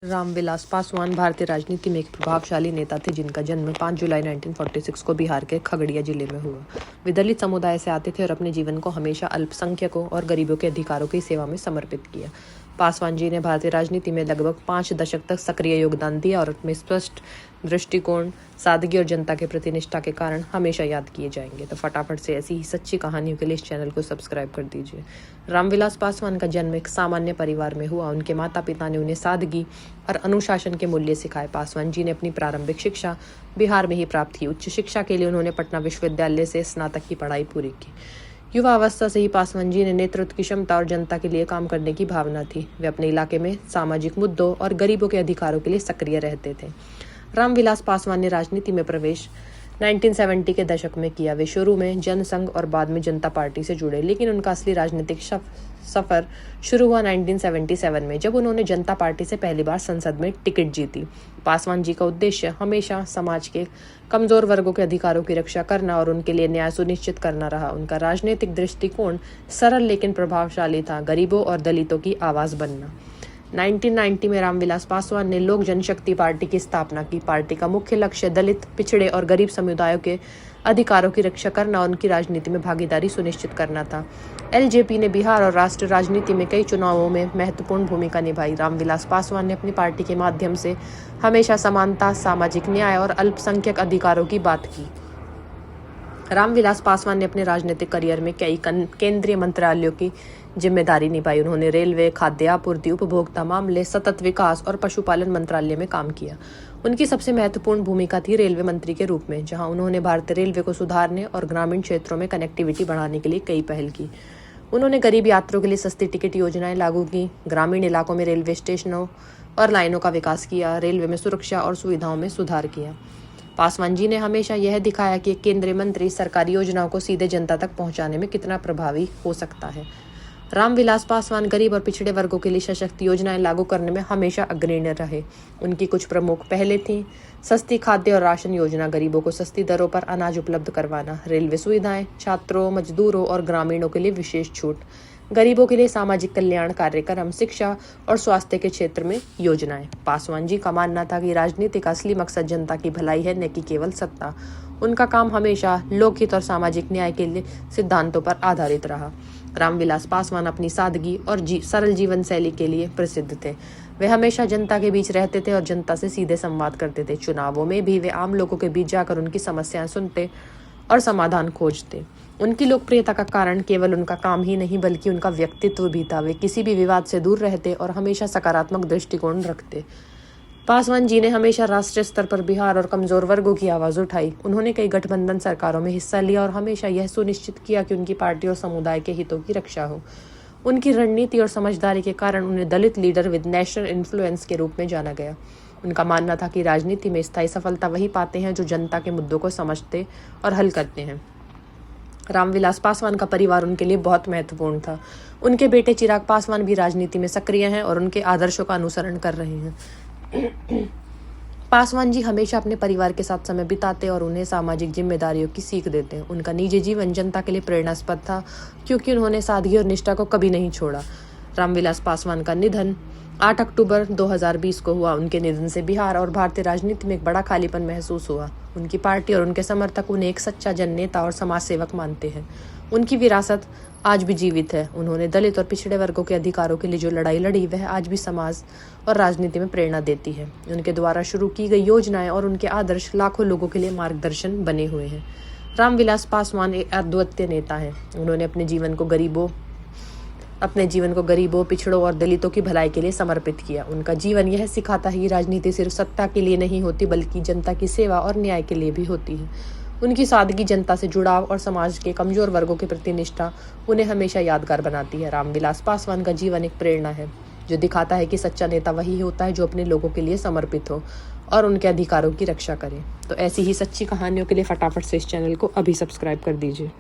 रामविलास पासवान भारतीय राजनीति में एक प्रभावशाली नेता थे जिनका जन्म 5 जुलाई 1946 को बिहार के खगड़िया जिले में हुआ। वे दलित समुदाय से आते थे और अपने जीवन को हमेशा अल्पसंख्यकों और गरीबों के अधिकारों की सेवा में समर्पित किया। पासवान जी ने भारतीय राजनीति में लगभग 5 दशक तक सक्रिय योगदान दिया और अपने स्पष्ट दृष्टिकोण, सादगी और जनता के प्रति निष्ठा के कारण हमेशा याद किए जाएंगे। तो फटाफट से ऐसी ही सच्ची कहानियों के लिए इस चैनल को सब्सक्राइब कर दीजिए। रामविलास पासवान का जन्म एक सामान्य परिवार में हुआ। उनके माता पिता ने उन्हें सादगी और अनुशासन के मूल्य सिखाए। पासवान जी ने अपनी प्रारंभिक शिक्षा बिहार में ही प्राप्त की। उच्च शिक्षा के लिए उन्होंने पटना विश्वविद्यालय से स्नातक की पढ़ाई पूरी की। युवा अवस्था से ही पासवान जी ने नेतृत्व की क्षमता और जनता के लिए काम करने की भावना थी। वे अपने इलाके में सामाजिक मुद्दों और गरीबों के अधिकारों के लिए सक्रिय रहते थे। रामविलास पासवान ने राजनीति में प्रवेश 1970 के दशक में किया। वे शुरू में जनसंघ और बाद में जनता पार्टी से जुड़े, लेकिन उनका असली राजनीतिक सफर शुरू हुआ 1977 में, जब उन्होंने जनता पार्टी से पहली बार संसद में टिकट जीती। पासवान जी का उद्देश्य हमेशा समाज के कमजोर वर्गों के अधिकारों की रक्षा करना और उनके लिए न्याय सुनिश्चित करना रहा। उनका राजनीतिक दृष्टिकोण सरल लेकिन प्रभावशाली था: गरीबों और दलितों की आवाज बनना। 1990 में रामविलास पासवान ने लोक जनशक्ति पार्टी की स्थापना की। पार्टी का मुख्य लक्ष्य दलित, पिछड़े और गरीब समुदायों के अधिकारों की रक्षा करना और उनकी राजनीति में भागीदारी सुनिश्चित करना था। एलजेपी ने बिहार और राष्ट्रीय राजनीति में कई चुनावों में महत्वपूर्ण भूमिका निभाई। रामविलास पासवान ने अपनी पार्टी के माध्यम से हमेशा समानता, सामाजिक न्याय और अल्पसंख्यक अधिकारों की बात की। रामविलास पासवान ने अपने राजनीतिक करियर में कई केंद्रीय मंत्रालयों की जिम्मेदारी निभाई। उन्होंने रेलवे, खाद्य आपूर्ति, उपभोक्ता मामले, सतत विकास और पशुपालन मंत्रालय में काम किया। उनकी सबसे महत्वपूर्ण भूमिका थी रेलवे मंत्री के रूप में, जहां उन्होंने भारतीय रेलवे को सुधारने और ग्रामीण क्षेत्रों में कनेक्टिविटी बढ़ाने के लिए कई पहल की। उन्होंने गरीब यात्रियों के लिए सस्ती टिकट योजनाएं लागू की, ग्रामीण इलाकों में रेलवे स्टेशनों और लाइनों का विकास किया, रेलवे में सुरक्षा और सुविधाओं में सुधार किया। पासवान जी ने हमेशा यह दिखाया कि एक केंद्रीय मंत्री सरकारी योजनाओं को सीधे जनता तक पहुंचाने में कितना प्रभावी हो सकता है। रामविलास पासवान गरीब और पिछड़े वर्गों के लिए सशक्त योजनाएं लागू करने में हमेशा अग्रणी रहे। उनकी कुछ प्रमुख पहलें थीं: सस्ती खाद्य और राशन योजना, गरीबों को सस्ती दरों पर अनाज उपलब्ध करवाना; रेलवे सुविधाएं, छात्रों, मजदूरों और ग्रामीणों के लिए विशेष छूट; गरीबों के लिए सामाजिक कल्याण कार्यक्रम; शिक्षा और स्वास्थ्य के क्षेत्र में योजनाएं। पासवान जी का मानना था कि राजनीति का असली मकसद जनता की भलाई है, न कि केवल सत्ता। उनका काम हमेशा लोकहित और सामाजिक न्याय के लिए सिद्धांतों पर आधारित रहा। रामविलास पासवान अपनी सादगी और सरल जीवन शैली के लिए प्रसिद्ध थे। वे हमेशा जनता के बीच रहते थे और जनता से सीधे संवाद करते थे। चुनावों में भी वे आम लोगों के बीच जाकर उनकी समस्याएं सुनते और समाधान खोजते। उनकी लोकप्रियता का कारण केवल उनका काम ही नहीं बल्कि उनका व्यक्तित्व भी था। वे किसी भी विवाद से दूर रहते और हमेशा सकारात्मक दृष्टिकोण रखते। पासवान जी ने हमेशा राष्ट्रीय स्तर पर बिहार और कमजोर वर्गों की आवाज उठाई। उन्होंने कई गठबंधन सरकारों में हिस्सा लिया और हमेशा यह सुनिश्चित किया कि उनकी पार्टी और समुदाय के हितों की रक्षा हो। उनकी रणनीति और समझदारी के कारण उन्हें दलित लीडर विद नेशनल इन्फ्लुएंस के रूप में जाना गया। उनका मानना था कि राजनीति में स्थायी सफलता वही पाते हैं जो जनता के मुद्दों को समझते और हल करते हैं। रामविलास पासवान का परिवार उनके लिए बहुत महत्वपूर्ण था। उनके बेटे चिराग पासवान भी राजनीति में सक्रिय हैं और उनके आदर्शों का अनुसरण कर रहे हैं। पासवान जी हमेशा अपने परिवार के साथ समय बिताते और उन्हें सामाजिक जिम्मेदारियों की सीख देते हैं। उनका निजी जीवन जनता के लिए प्रेरणास्पद था, क्योंकि उन्होंने सादगी और निष्ठा को कभी नहीं छोड़ा। रामविलास पासवान का निधन 8 अक्टूबर 2020 को हुआ। उनके निधन से बिहार और भारतीय राजनीति में एक बड़ा खालीपन महसूस हुआ। उनकी पार्टी और उनके समर्थक उन्हें एक सच्चा जननेता और समाज सेवक मानते हैं। उनकी विरासत आज भी जीवित है। उन्होंने दलित और पिछड़े वर्गों के अधिकारों के लिए जो लड़ाई लड़ी, वह आज भी समाज और राजनीति में प्रेरणा देती है। उनके द्वारा शुरू की गई योजनाएं और उनके आदर्श लाखों लोगों के लिए मार्गदर्शन बने हुए हैं। रामविलास पासवान एक अद्वितीय नेता हैं। उन्होंने अपने जीवन को गरीबों, पिछड़ों और दलितों की भलाई के लिए समर्पित किया। उनका जीवन यह सिखाता है कि राजनीति सिर्फ सत्ता के लिए नहीं होती, बल्कि जनता की सेवा और न्याय के लिए भी होती है। उनकी सादगी, जनता से जुड़ाव और समाज के कमजोर वर्गों के प्रति निष्ठा उन्हें हमेशा यादगार बनाती है। रामविलास पासवान का जीवन एक प्रेरणा है, जो दिखाता है कि सच्चा नेता वही होता है जो अपने लोगों के लिए समर्पित हो और उनके अधिकारों की रक्षा करे। तो ऐसी ही सच्ची कहानियों के लिए फटाफट से इस चैनल को अभी सब्सक्राइब कर दीजिए।